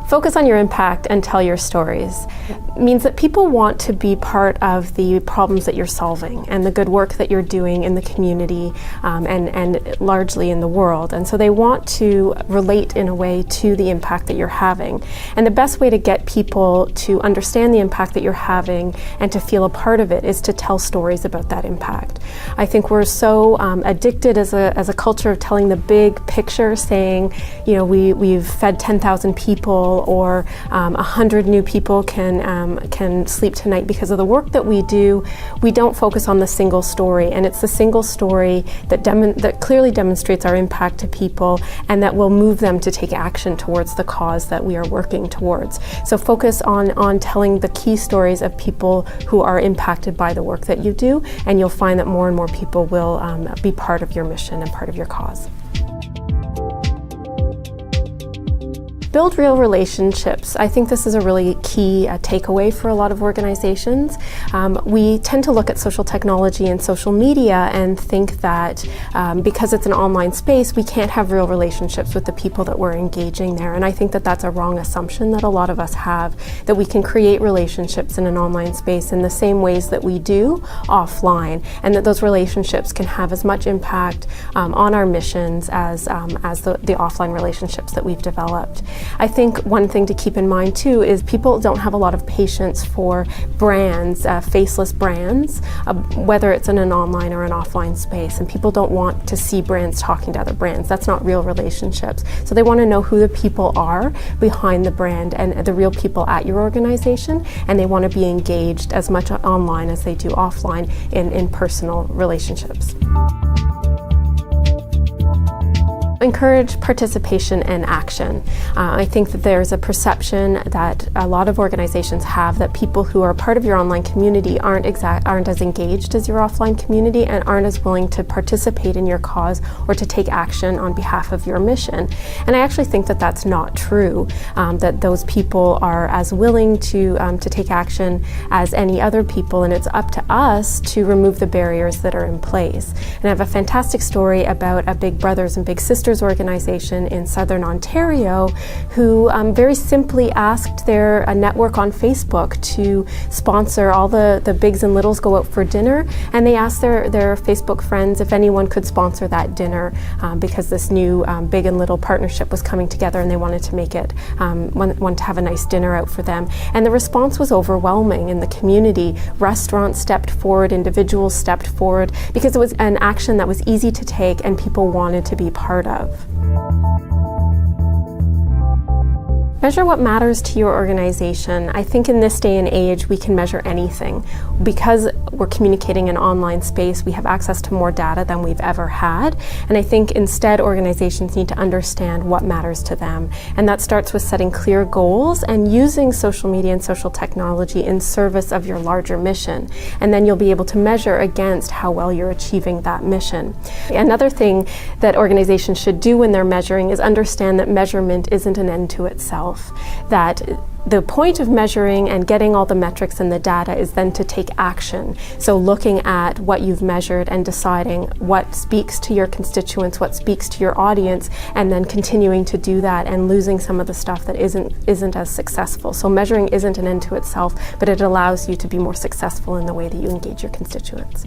Focus on your impact and tell your stories. It means that people want to be part of the problems that you're solving and the good work that you're doing in the community and largely in the world. And so they want to relate in a way to the impact that you're having. And the best way to get people to understand the impact that you're having and to feel a part of it is to tell stories about that impact. I think we're so addicted as a culture of telling the big picture, saying, you know, we've fed 10,000 people, or 100 new people can sleep tonight because of the work that we do. We don't focus on the single story, and it's the single story that clearly demonstrates our impact to people and that will move them to take action towards the cause that we are working towards. So focus on telling the key stories of people who are impacted by the work that you do, and you'll find that more and more people will be part of your mission and part of your cause. Build real relationships. I think this is a really key takeaway for a lot of organizations. We tend to look at social technology and social media and think that because it's an online space, we can't have real relationships with the people that we're engaging there. And I think that that's a wrong assumption that a lot of us have, that we can create relationships in an online space in the same ways that we do offline, and that those relationships can have as much impact on our missions as the offline relationships that we've developed. I think one thing to keep in mind too is people don't have a lot of patience for brands, faceless brands, whether it's in an online or an offline space, and people don't want to see brands talking to other brands. That's not real relationships. So they want to know who the people are behind the brand and the real people at your organization, and they want to be engaged as much online as they do offline in personal relationships. Encourage participation and action. I think that there's a perception that a lot of organizations have that people who are part of your online community aren't as engaged as your offline community and aren't as willing to participate in your cause or to take action on behalf of your mission. And I actually think that that's not true, that those people are as willing to take action as any other people, and it's up to us to remove the barriers that are in place. And I have a fantastic story about a Big Brothers and Big Sisters organization in Southern Ontario who very simply asked their network on Facebook to sponsor all the bigs and littles go out for dinner, and they asked their Facebook friends if anyone could sponsor that dinner because this new big and little partnership was coming together, and they wanted to make it wanted to have a nice dinner out for them. And the response was overwhelming in the community. Restaurants stepped forward, individuals stepped forward, because it was an action that was easy to take and people wanted to be part of. Measure what matters to your organization. I think in this day and age we can measure anything. Because we're communicating in an online space, we have access to more data than we've ever had, and I think instead organizations need to understand what matters to them, and that starts with setting clear goals and using social media and social technology in service of your larger mission, and then you'll be able to measure against how well you're achieving that mission. Another thing that organizations should do when they're measuring is understand that measurement isn't an end to itself. That the point of measuring and getting all the metrics and the data is then to take action. So looking at what you've measured and deciding what speaks to your constituents, what speaks to your audience, and then continuing to do that and losing some of the stuff that isn't as successful. So measuring isn't an end to itself, but it allows you to be more successful in the way that you engage your constituents.